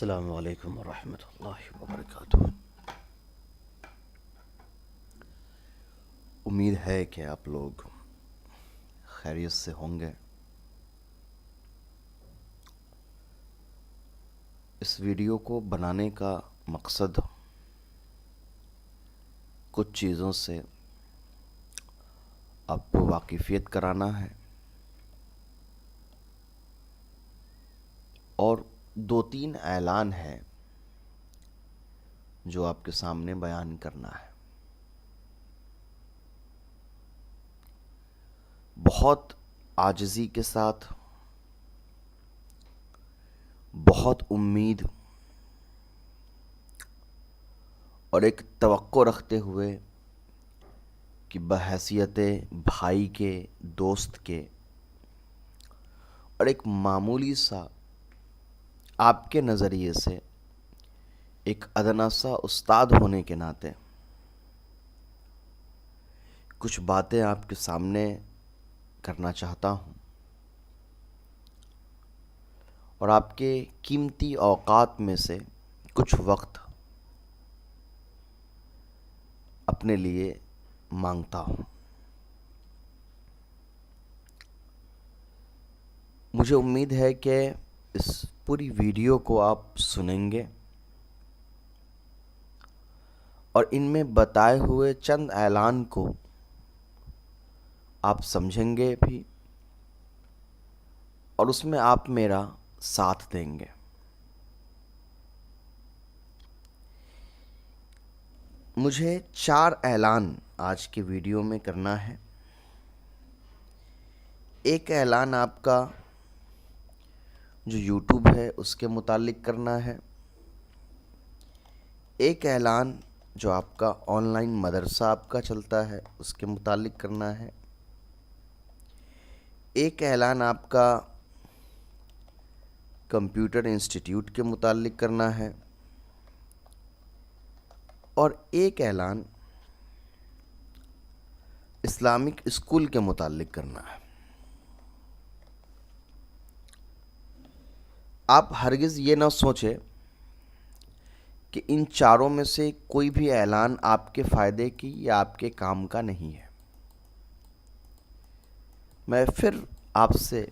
السلام علیکم ورحمۃ اللہ وبرکاتہ۔ امید ہے کہ آپ لوگ خیریت سے ہوں گے۔ اس ویڈیو کو بنانے کا مقصد کچھ چیزوں سے آپ کو واقفیت کرانا ہے اور 2-3 اعلان ہے جو آپ کے سامنے بیان کرنا ہے۔ بہت عاجزی کے ساتھ، بہت امید اور ایک توقع رکھتے ہوئے کہ بحیثیت بھائی کے، دوست کے اور ایک معمولی سا آپ کے نظریے سے ایک ادنا سا استاد ہونے کے ناطے کچھ باتیں آپ کے سامنے کرنا چاہتا ہوں اور آپ کے قیمتی اوقات میں سے کچھ وقت اپنے لیے مانگتا ہوں۔ مجھے امید ہے کہ اس پوری ویڈیو کو آپ سنیں گے اور ان میں بتائے ہوئے چند اعلان کو آپ سمجھیں گے بھی اور اس میں آپ میرا ساتھ دیں گے۔ مجھے 4 اعلان آج کی ویڈیو میں کرنا ہے۔ ایک اعلان آپ کا جو یوٹیوب ہے اس کے متعلق کرنا ہے، ایک اعلان جو آپ کا آن لائن مدرسہ آپ کا چلتا ہے اس کے متعلق کرنا ہے، ایک اعلان آپ کا کمپیوٹر انسٹیٹیوٹ کے متعلق کرنا ہے اور ایک اعلان اسلامک اسکول کے متعلق کرنا ہے۔ آپ ہرگز یہ نہ سوچیں کہ ان چاروں میں سے کوئی بھی اعلان آپ کے فائدے کی یا آپ کے کام کا نہیں ہے۔ میں پھر آپ سے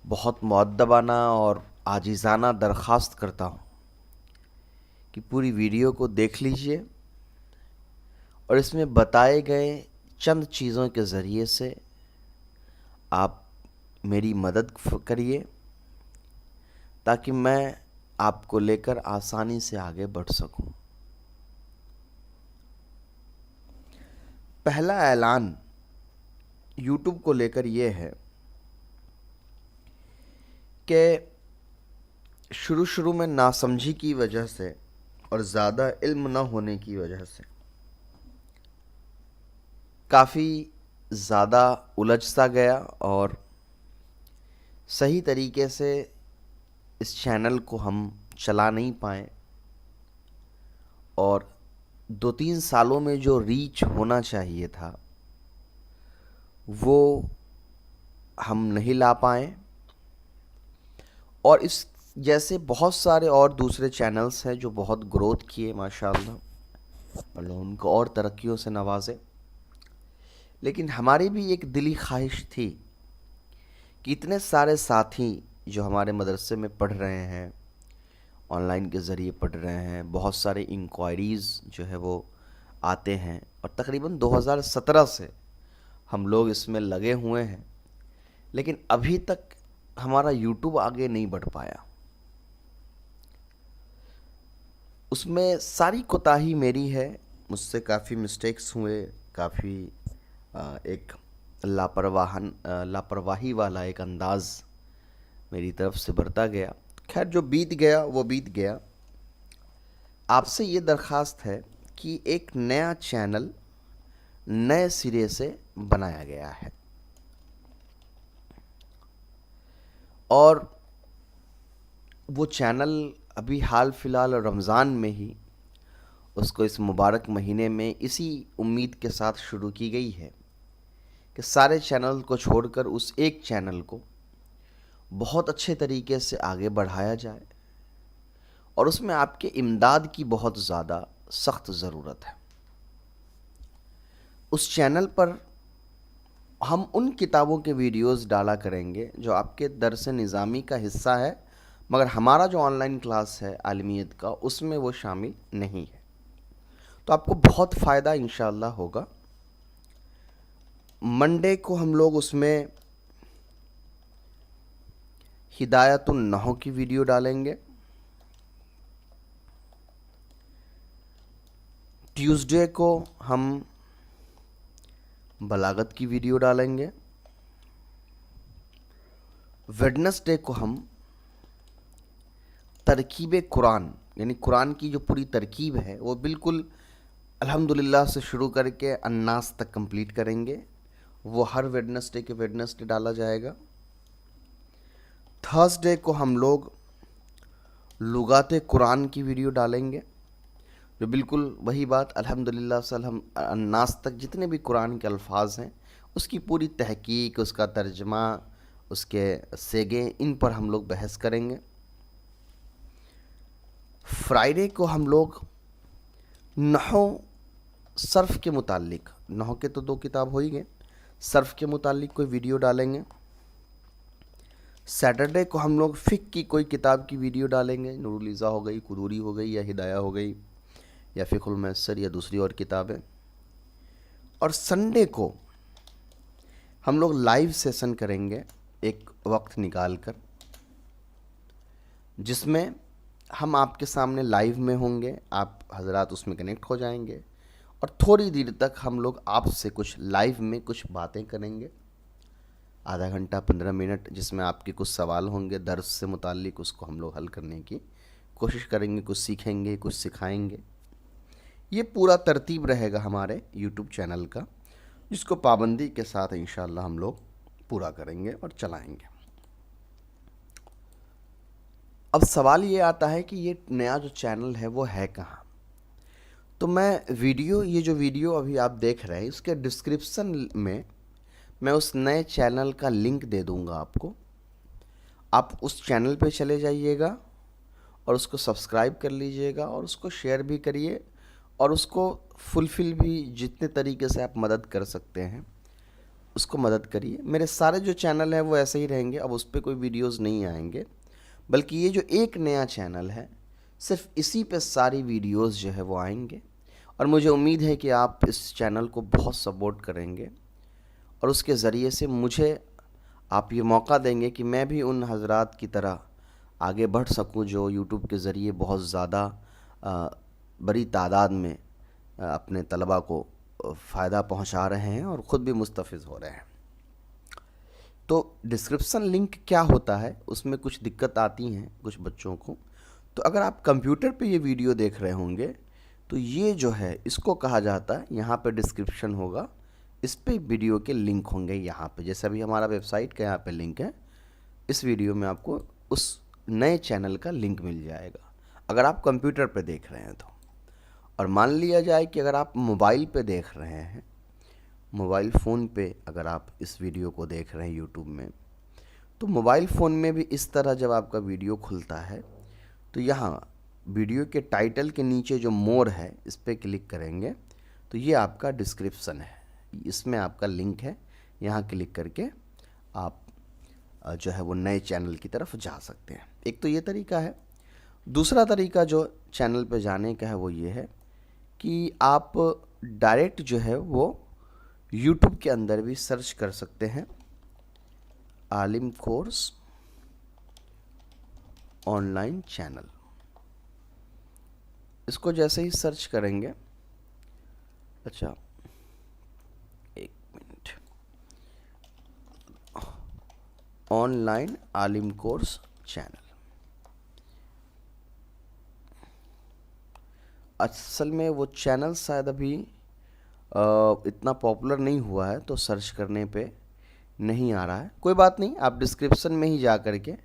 بہت مؤدبانہ اور عاجزانہ درخواست کرتا ہوں کہ پوری ویڈیو کو دیکھ لیجئے اور اس میں بتائے گئے چند چیزوں کے ذریعے سے آپ میری مدد کریے تاکہ میں آپ کو لے کر آسانی سے آگے بڑھ سکوں۔ پہلا اعلان یوٹیوب کو لے کر یہ ہے کہ شروع میں ناسمجھی کی وجہ سے اور زیادہ علم نہ ہونے کی وجہ سے کافی زیادہ الجھ سا گیا اور صحیح طریقے سے اس چینل کو ہم چلا نہیں پائے اور 2-3 سالوں میں جو ریچ ہونا چاہیے تھا وہ ہم نہیں لا پائے، اور اس جیسے بہت سارے اور دوسرے چینلز ہیں جو بہت گروتھ کیے ماشاءاللہ، اللہ ان کو اور ترقیوں سے نوازے، لیکن ہماری بھی ایک دلی خواہش تھی کہ اتنے سارے ساتھی جو ہمارے مدرسے میں پڑھ رہے ہیں، آن لائن کے ذریعے پڑھ رہے ہیں، بہت سارے انکوائریز جو ہے وہ آتے ہیں اور تقریباً 2017 سے ہم لوگ اس میں لگے ہوئے ہیں، لیکن ابھی تک ہمارا یوٹیوب آگے نہیں بڑھ پایا۔ اس میں ساری کوتاہی میری ہے، مجھ سے کافی مسٹیکس ہوئے، کافی ایک لاپرواہی والا ایک انداز میری طرف سے برتا گیا۔ خیر جو بیت گیا وہ بیت گیا۔ آپ سے یہ درخواست ہے کہ ایک نیا چینل نئے سرے سے بنایا گیا ہے اور وہ چینل ابھی حال فی الحال رمضان میں ہی اس کو اس مبارک مہینے میں اسی امید کے ساتھ شروع کی گئی ہے کہ سارے چینل کو چھوڑ کر اس ایک چینل کو بہت اچھے طریقے سے آگے بڑھایا جائے اور اس میں آپ کے امداد کی بہت زیادہ سخت ضرورت ہے. اس چینل پر ہم ان کتابوں کے ویڈیوز ڈالا کریں گے جو آپ کے درس نظامی کا حصہ ہے، مگر ہمارا جو آن لائن کلاس ہے عالمیت کا اس میں وہ شامل نہیں ہے. تو آپ کو بہت فائدہ انشاءاللہ ہوگا. منڈے کو ہم لوگ اس میں ہدایت النحو کی ویڈیو ڈالیں گے. ٹیوزڈے کو ہم بلاغت کی ویڈیو ڈالیں گے. ویڈنسڈے کو ہم ترکیب قرآن یعنی قرآن کی جو پوری ترکیب ہے وہ بالکل الحمدللہ سے شروع کر کے الناس تک کمپلیٹ کریں گے. وہ ہر ویڈنسڈے کے ویڈنسڈے ڈالا جائے گا. تھرسڈے کو ہم لوگ لغات قرآن کی ویڈیو ڈالیں گے، جو بالکل وہی بات الحمدللہ سے الناس تک جتنے بھی قرآن کے الفاظ ہیں اس کی پوری تحقیق، اس کا ترجمہ، اس کے سیگے، ان پر ہم لوگ بحث کریں گے. فرائیڈے کو ہم لوگ نحو صرف کے متعلق، نحو کے تو 2 کتاب ہو ہی گئے، صرف کے متعلق کوئی ویڈیو ڈالیں گے. سیٹرڈے کو ہم لوگ فقہ کی کوئی کتاب کی ویڈیو ڈالیں گے، نور الازا ہو گئی، قدوری ہو گئی، یا ہدایہ ہو گئی، یا فقہ المیسر، یا دوسری اور کتابیں. اور سنڈے کو ہم لوگ لائیو سیشن کریں گے ایک وقت نکال کر، جس میں ہم آپ کے سامنے لائیو میں ہوں گے، آپ حضرات اس میں کنیکٹ ہو جائیں گے، اور تھوڑی دیر تک ہم لوگ آپ سے کچھ لائیو میں کچھ باتیں کریں گے، آدھا گھنٹہ 15 منٹ، جس میں آپ کے کچھ سوال ہوں گے درس سے متعلق، اس کو ہم لوگ حل کرنے کی کوشش کریں گے، کچھ سیکھیں گے، کچھ سکھائیں گے. یہ پورا ترتیب رہے گا ہمارے یوٹیوب چینل کا، جس کو پابندی کے ساتھ انشاءاللہ ہم لوگ پورا کریں گے اور چلائیں گے. اب سوال یہ آتا ہے کہ یہ نیا جو چینل ہے وہ ہے کہاں؟ تو یہ جو ویڈیو ابھی آپ دیکھ رہے ہیں، اس کے ڈسکرپشن میں اس نئے چینل کا لنک دے دوں گا آپ کو. آپ اس چینل پہ چلے جائیے گا اور اس کو سبسکرائب کر لیجئے گا، اور اس کو شیئر بھی کریے، اور اس کو فلفل بھی جتنے طریقے سے آپ مدد کر سکتے ہیں اس کو مدد کریے. میرے سارے جو چینل ہیں وہ ایسے ہی رہیں گے، اب اس پہ کوئی ویڈیوز نہیں آئیں گے، بلکہ یہ جو ایک نیا چینل ہے صرف اسی پہ ساری ویڈیوز جو ہے وہ آئیں گے. اور مجھے امید ہے کہ آپ اس چینل کو بہت سپورٹ کریں گے، اور اس کے ذریعے سے مجھے آپ یہ موقع دیں گے کہ میں بھی ان حضرات کی طرح آگے بڑھ سکوں جو یوٹیوب کے ذریعے بہت زیادہ بڑی تعداد میں اپنے طلباء کو فائدہ پہنچا رہے ہیں اور خود بھی مستفید ہو رہے ہیں. تو ڈسکرپشن لنک کیا ہوتا ہے، اس میں کچھ دقت آتی ہیں کچھ بچوں کو. تو اگر آپ کمپیوٹر پہ یہ ویڈیو دیکھ رہے ہوں گے تو یہ جو ہے اس کو کہا جاتا ہے، یہاں پہ ڈسکرپشن ہوگا، اس پہ ویڈیو کے لنک ہوں گے یہاں پہ، جیسا بھی ہمارا ویب سائٹ کا یہاں پہ لنک ہے، اس ویڈیو میں آپ کو اس نئے چینل کا لنک مل جائے گا اگر آپ کمپیوٹر پہ دیکھ رہے ہیں تو. اور مان لیا جائے کہ اگر آپ موبائل پہ دیکھ رہے ہیں، موبائل فون پہ اگر آپ اس ویڈیو کو دیکھ رہے ہیں یوٹیوب میں، تو موبائل فون میں بھی اس طرح جب آپ کا ویڈیو کھلتا ہے تو یہاں ویڈیو کے ٹائٹل کے نیچے جو مور ہے اس پہ کلک کریں گے تو یہ آپ کا ڈسکرپشن ہے، اس میں آپ کا لنک ہے، یہاں کلک کر کے آپ جو ہے وہ نئے چینل کی طرف جا سکتے ہیں. ایک تو یہ طریقہ ہے. دوسرا طریقہ جو چینل پہ جانے کا ہے وہ یہ ہے کہ آپ ڈائریکٹ جو ہے وہ یوٹیوب کے اندر بھی سرچ کر سکتے ہیں، عالم کورس آن لائن چینل. اس کو جیسے ہی سرچ کریں گے، اچھا ایک minute, on line Alam course channel. اصل میں وہ چینل شاید ابھی اتنا پاپولر نہیں ہوا ہے تو سرچ کرنے پہ نہیں آ رہا ہے. کوئی بات نہیں، آپ ڈسکرپشن میں ہی جا کر کے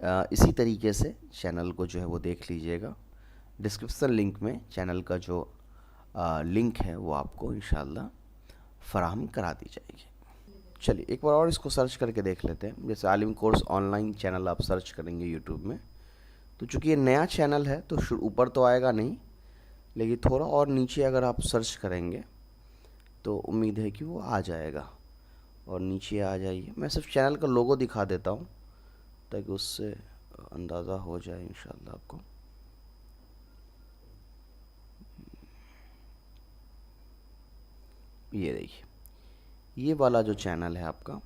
اسی طریقے سے چینل کو جو ہے وہ دیکھ لیجئے گا. ڈسکرپشن لنک میں چینل کا جو لنک ہے وہ آپ کو انشاءاللہ فراہم کرا دی جائے گی. چلیے ایک بار اور اس کو سرچ کر کے دیکھ لیتے ہیں. جیسے عالم کورس آن لائن چینل آپ سرچ کریں گے یوٹیوب میں تو چونکہ یہ نیا چینل ہے تو اوپر تو آئے گا نہیں، لیکن تھوڑا اور نیچے اگر آپ سرچ کریں گے تو امید ہے کہ وہ آ جائے گا، اور نیچے آ جائیے. میں صرف چینل کا لوگو دکھا دیتا ہوں تاکہ اس سے اندازہ ہو جائے انشاءاللہ آپ کو. یہ دیکھیے، یہ والا جو چینل ہے آپ کا،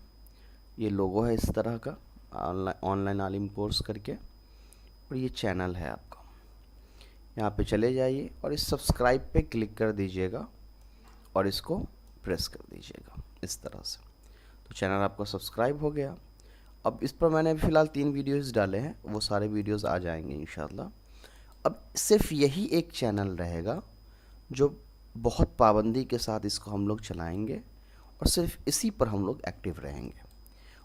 یہ لوگو ہے اس طرح کا، آن لائن عالم کورس کر کے، اور یہ چینل ہے آپ کا. یہاں پہ چلے جائیے اور اس سبسکرائب پہ کلک کر دیجئے گا اور اس کو پریس کر دیجئے گا اس طرح سے. تو چینل آپ کا سبسکرائب ہو گیا. اب اس پر میں نے فی الحال 3 ویڈیوز ڈالے ہیں، وہ سارے ویڈیوز آ جائیں گے انشاءاللہ. اب صرف یہی ایک چینل رہے گا جو بہت پابندی کے ساتھ اس کو ہم لوگ چلائیں گے، اور صرف اسی پر ہم لوگ ایکٹیو رہیں گے.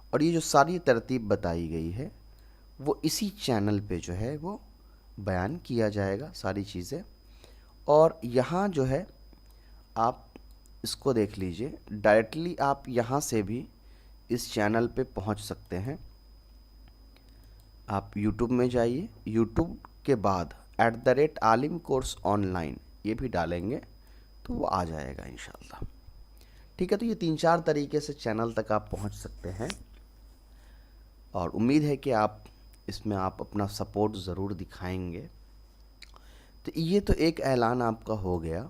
اور یہ جو ساری ترتیب بتائی گئی ہے وہ اسی چینل پہ جو ہے وہ بیان کیا جائے گا ساری چیزیں. اور یہاں جو ہے آپ اس کو دیکھ لیجئے، ڈائریکٹلی آپ یہاں سے بھی اس چینل پہ پہنچ سکتے ہیں. آپ یوٹیوب میں جائیے، یوٹیوب کے بعد @عالم کورس آن لائن یہ بھی ڈالیں گے تو وہ آ جائے گا انشاءاللہ. ٹھیک ہے، تو یہ 3-4 طریقے سے چینل تک آپ پہنچ سکتے ہیں، اور امید ہے کہ اس میں آپ اپنا سپورٹ ضرور دکھائیں گے. تو یہ تو ایک اعلان آپ کا ہو گیا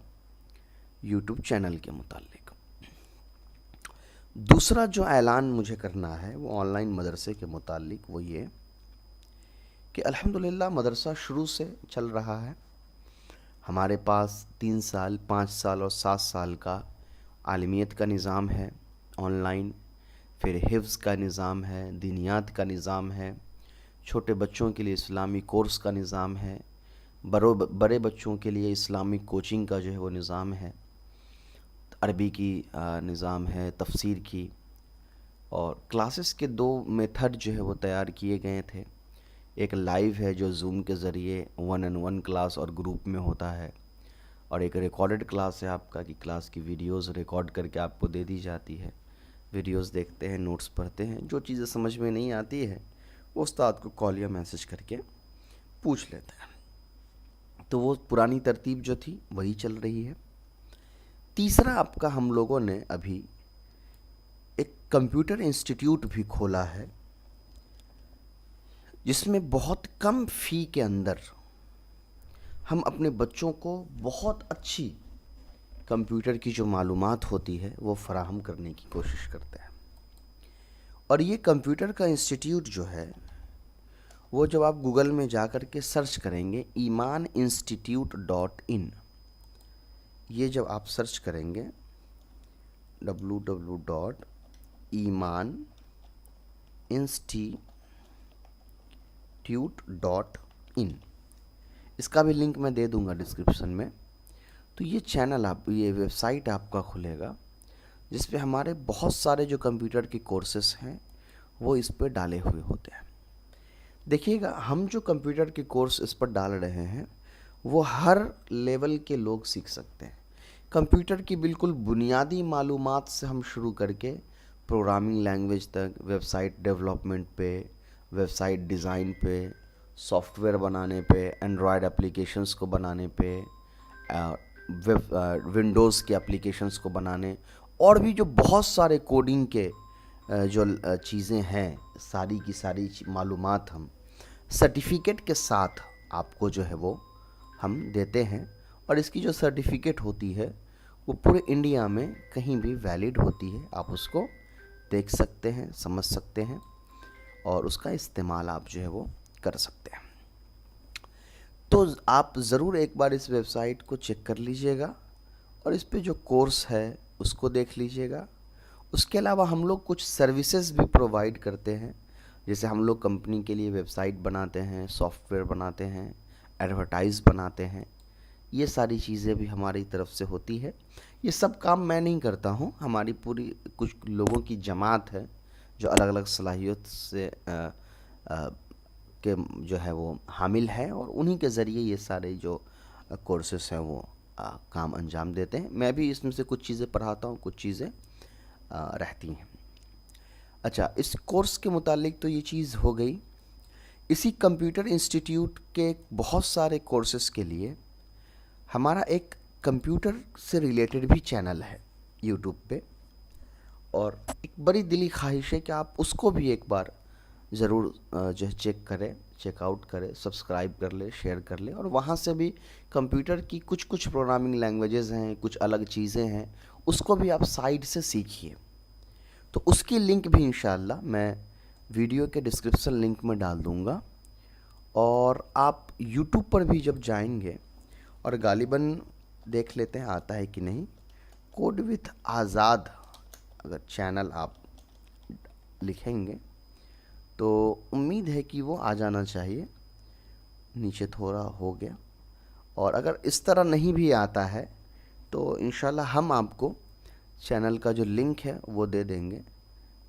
یوٹیوب چینل کے متعلق. دوسرا جو اعلان مجھے کرنا ہے وہ آن لائن مدرسے کے متعلق، وہ یہ کہ الحمدللہ مدرسہ شروع سے چل رہا ہے. ہمارے پاس 3 سال، 5 سال اور 7 سال کا عالمیت کا نظام ہے آن لائن، پھر حفظ کا نظام ہے، دینیات کا نظام ہے، چھوٹے بچوں کے لیے اسلامی کورس کا نظام ہے، بڑے بچوں کے لیے اسلامک کوچنگ کا جو ہے وہ نظام ہے، عربی کی نظام ہے، تفسیر کی. اور کلاسز کے 2 میتھڈ جو ہے وہ تیار کیے گئے تھے. ایک لائیو ہے جو زوم کے ذریعے 1-on-1 کلاس اور گروپ میں ہوتا ہے، اور ایک ریکارڈڈ کلاس ہے آپ کا، کہ کلاس کی ویڈیوز ریکارڈ کر کے آپ کو دے دی جاتی ہے. ویڈیوز دیکھتے ہیں، نوٹس پڑھتے ہیں، جو چیزیں سمجھ میں نہیں آتی ہے وہ استاد کو کال یا میسج کر کے پوچھ لیتے ہیں. تو وہ پرانی ترتیب جو تھی وہی چل رہی ہے. تیسرا آپ کا ہم لوگوں نے ابھی ایک کمپیوٹر انسٹیٹیوٹ بھی کھولا ہے، جس میں بہت کم فی کے اندر ہم اپنے بچوں کو بہت اچھی کمپیوٹر کی جو معلومات ہوتی ہے وہ فراہم کرنے کی کوشش کرتے ہیں. اور یہ کمپیوٹر کا انسٹیٹیوٹ جو ہے وہ جب آپ گوگل میں جا کر کے سرچ کریں گے ایمانinstitute.in، یہ جب آپ سرچ کریں گے www.eman-institute.in، اس کا بھی لنک میں دے دوں گا ڈسکرپشن میں. تو یہ چینل یہ ویب سائٹ آپ کا کھلے گا جس پہ ہمارے بہت سارے جو کمپیوٹر کے کورسز ہیں وہ اس پہ ڈالے ہوئے ہوتے ہیں. دیکھیے گا، ہم جو کمپیوٹر کے کورس اس پر ڈال رہے ہیں وہ ہر لیول کے لوگ سیکھ سکتے ہیں. کمپیوٹر کی بالکل بنیادی معلومات سے ہم شروع کر کے پروگرامنگ لینگویج تک، ویب سائٹ ڈیولپمنٹ پہ، ویب سائٹ ڈیزائن پہ، سافٹ ویئر بنانے پہ، اینڈرائڈ اپلیکیشنز کو بنانے پہ، ونڈوز کے اپلیکیشنز کو بنانے، اور بھی جو بہت سارے کوڈنگ کے جو چیزیں ہیں، ساری کی ساری معلومات ہم سرٹیفکیٹ کے ساتھ آپ کو جو ہے وہ ہم دیتے ہیں. اور اس کی جو سرٹیفکیٹ ہوتی ہے وہ پورے انڈیا میں کہیں بھی ویلڈ ہوتی ہے. آپ اس کو دیکھ سکتے ہیں، سمجھ سکتے ہیں، اور اس کا استعمال آپ جو ہے وہ کر سکتے ہیں. تو آپ ضرور ایک بار اس ویب سائٹ کو چیک کر لیجئے گا، اور اس پہ جو کورس ہے اس کو دیکھ لیجئے گا. اس کے علاوہ ہم لوگ کچھ سروسز بھی پرووائڈ کرتے ہیں، جیسے ہم لوگ کمپنی کے لیے ویب سائٹ بناتے ہیں، سافٹ ویئر بناتے ہیں، ایڈورٹائز بناتے ہیں. یہ ساری چیزیں بھی ہماری طرف سے ہوتی ہے. یہ سب کام میں نہیں کرتا ہوں، ہماری پوری کچھ لوگوں کی جماعت ہے جو الگ الگ صلاحیت سے کہ جو ہے وہ حامل ہے، اور انہی کے ذریعے یہ سارے جو کورسز ہیں وہ کام انجام دیتے ہیں. میں بھی اس میں سے کچھ چیزیں پڑھاتا ہوں، کچھ چیزیں رہتی ہیں. اچھا، اس کورس کے متعلق تو یہ چیز ہو گئی. اسی کمپیوٹر انسٹیٹیوٹ کے بہت سارے کورسز کے لیے ہمارا ایک کمپیوٹر سے ریلیٹڈ بھی چینل ہے یوٹیوب پہ، اور ایک بڑی دلی خواہش ہے کہ آپ اس کو بھی ایک بار ضرور جو ہے چیک آؤٹ کرے، سبسکرائب کر لے، شیئر کر لے، اور وہاں سے بھی کمپیوٹر کی کچھ پروگرامنگ لینگویجز ہیں، کچھ الگ چیزیں ہیں، اس کو بھی آپ سائڈ سے سیکھیے۔ تو اس کی لنک بھی انشاءاللہ میں ویڈیو کے ڈسکرپشن لنک میں ڈال دوں گا، اور آپ یوٹیوب پر بھی جب جائیں گے، اور غالباً دیکھ لیتے ہیں آتا ہے کہ نہیں، کوڈ وتھ آزاد اگر چینل آپ لکھیں گے تو امید ہے کہ وہ آ جانا چاہیے، نیچے تھوڑا ہو گیا، اور اگر اس طرح نہیں بھی آتا ہے تو انشاءاللہ ہم آپ کو چینل کا جو لنک ہے وہ دے دیں گے،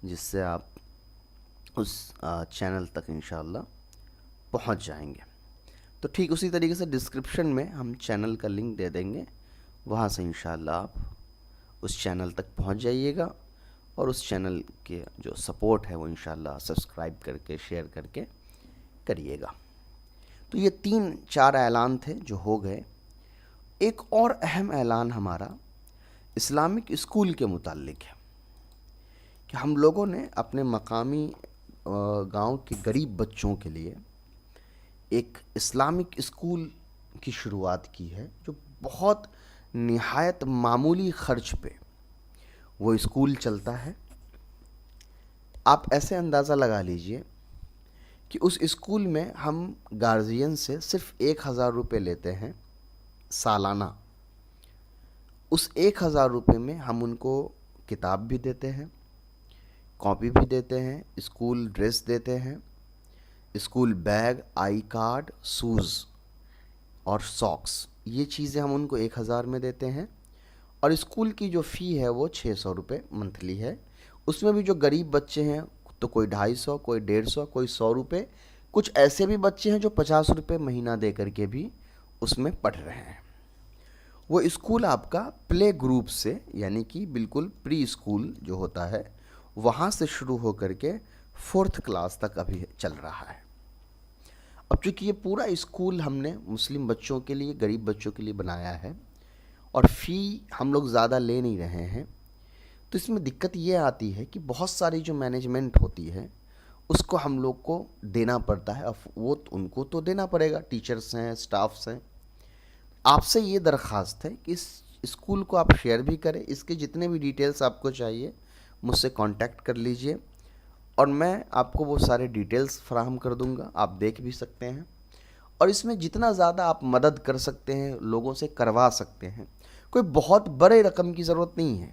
جس سے آپ اس چینل تک انشاءاللہ پہنچ جائیں گے۔ تو ٹھیک اسی طریقے سے ڈسکرپشن میں ہم چینل کا لنک دے دیں گے، وہاں سے انشاءاللہ آپ اس چینل تک پہنچ جائیے گا، اور اس چینل کے جو سپورٹ ہے وہ انشاءاللہ سبسکرائب کر کے شیئر کر کے کریے گا۔ تو یہ 3-4 اعلان تھے جو ہو گئے۔ ایک اور اہم اعلان ہمارا اسلامک اسکول کے متعلق ہے کہ ہم لوگوں نے اپنے مقامی گاؤں کے غریب بچوں کے لیے ایک اسلامک اسکول کی شروعات کی ہے، جو بہت نہایت معمولی خرچ پہ وہ اسکول چلتا ہے۔ آپ ایسے اندازہ لگا لیجئے کہ اس اسکول میں ہم گارجین سے صرف 1000 روپے لیتے ہیں سالانہ۔ اس 1000 روپے میں ہم ان کو کتاب بھی دیتے ہیں، کاپی بھی دیتے ہیں، اسکول ڈریس دیتے ہیں، school bag, I card, shoes اور ساکس، یہ چیزیں ہم ان کو 1000 میں دیتے ہیں۔ اور اسکول کی جو فی ہے وہ 600 روپے منتھلی ہے۔ اس میں بھی جو غریب بچے ہیں تو کوئی 250، کوئی 150، کوئی 100 روپے، کچھ ایسے بھی بچے ہیں جو 50 روپے مہینہ دے کر کے بھی اس میں پڑھ رہے ہیں۔ وہ اسکول آپ کا پلے گروپ سے، یعنی کہ بالکل پری اسکول جو ہوتا ہے وہاں سے شروع ہو کر کے 4th کلاس تک ابھی چل رہا ہے۔ اب چونکہ یہ پورا اسکول ہم نے مسلم بچوں کے لیے، غریب بچوں کے لیے بنایا ہے، اور فی ہم لوگ زیادہ لے نہیں رہے ہیں، تو اس میں دقت یہ آتی ہے کہ بہت ساری جو مینجمنٹ ہوتی ہے اس کو ہم لوگ کو دینا پڑتا ہے۔ اب وہ ان کو تو دینا پڑے گا، ٹیچرز ہیں، سٹافز ہیں۔ آپ سے یہ درخواست ہے کہ اس اسکول کو آپ شیئر بھی کریں، اس کے جتنے بھی ڈیٹیلز آپ کو چاہیے مجھ سے کانٹیکٹ کر لیجئے، اور میں آپ کو وہ سارے ڈیٹیلز فراہم کر دوں گا، آپ دیکھ بھی سکتے ہیں، اور اس میں جتنا زیادہ آپ مدد کر سکتے ہیں لوگوں سے کروا سکتے ہیں۔ کوئی بہت بڑے رقم کی ضرورت نہیں ہے،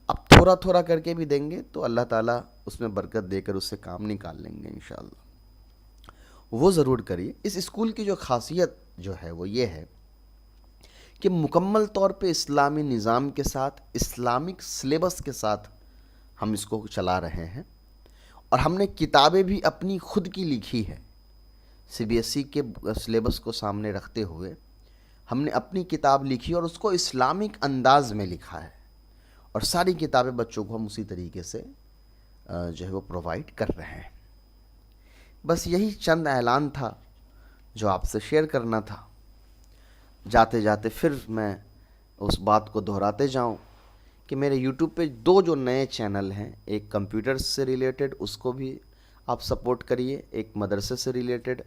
آپ تھوڑا تھوڑا کر کے بھی دیں گے تو اللہ تعالیٰ اس میں برکت دے کر اس سے کام نکال لیں گے انشاءاللہ۔ وہ ضرور کریے۔ اس اسکول کی جو خاصیت جو ہے وہ یہ ہے کہ مکمل طور پہ اسلامی نظام کے ساتھ، اسلامک سلیبس کے ساتھ ہم اس کو چلا رہے ہیں، اور ہم نے کتابیں بھی اپنی خود کی لکھی ہے۔ سی بی ایس ای کے سلیبس کو سامنے رکھتے ہوئے ہم نے اپنی کتاب لکھی، اور اس کو اسلامک انداز میں لکھا ہے، اور ساری کتابیں بچوں کو ہم اسی طریقے سے جو ہے وہ پرووائڈ کر رہے ہیں۔ بس یہی چند اعلان تھا جو آپ سے شیئر کرنا تھا۔ جاتے جاتے پھر میں اس بات کو دہراتے جاؤں کہ میرے یوٹیوب پہ 2 جو نئے چینل ہیں، ایک کمپیوٹر سے ریلیٹڈ، اس کو بھی آپ سپورٹ کریے، ایک مدرسے سے ریلیٹڈ،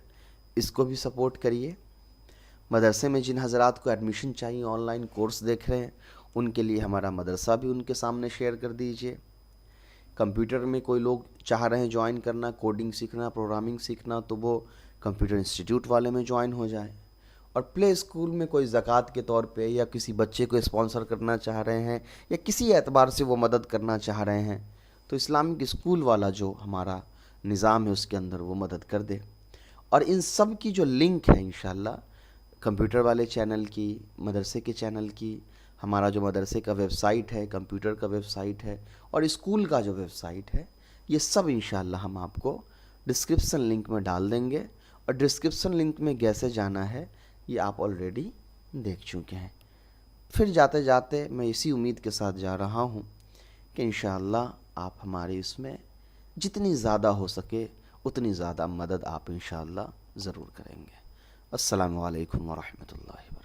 اس کو بھی سپورٹ کریے۔ مدرسے میں جن حضرات کو ایڈمیشن چاہیے، آن لائن کورس دیکھ رہے ہیں، ان کے لیے ہمارا مدرسہ بھی ان کے سامنے شیئر کر دیجئے۔ کمپیوٹر میں کوئی لوگ چاہ رہے ہیں جوائن کرنا، کوڈنگ سیکھنا، پروگرامنگ سیکھنا، تو وہ کمپیوٹر انسٹیٹیوٹ والے میں جوائن ہو جائیں۔ اور پلے اسکول میں کوئی زکوٰۃ کے طور پہ یا کسی بچے کو اسپانسر کرنا چاہ رہے ہیں، یا کسی اعتبار سے وہ مدد کرنا چاہ رہے ہیں، تو اسلامک اسکول والا جو ہمارا نظام ہے اس کے اندر وہ مدد کر دے۔ اور ان سب کی جو لنک ہے انشاءاللہ، کمپیوٹر والے چینل کی، مدرسے کے چینل کی، ہمارا جو مدرسے کا ویب سائٹ ہے، کمپیوٹر کا ویب سائٹ ہے، اور اسکول کا جو ویب سائٹ ہے، یہ سب انشاءاللہ ہم آپ کو ڈسکرپشن لنک میں ڈال دیں گے۔ اور ڈسکرپشن لنک میں کیسے جانا ہے یہ آپ آلریڈی دیکھ چکے ہیں۔ پھر جاتے جاتے میں اسی امید کے ساتھ جا رہا ہوں کہ انشاءاللہ آپ ہمارے اس میں جتنی زیادہ ہو سکے اتنی زیادہ مدد آپ انشاءاللہ ضرور کریں گے۔ السلام علیکم ورحمۃ اللہ۔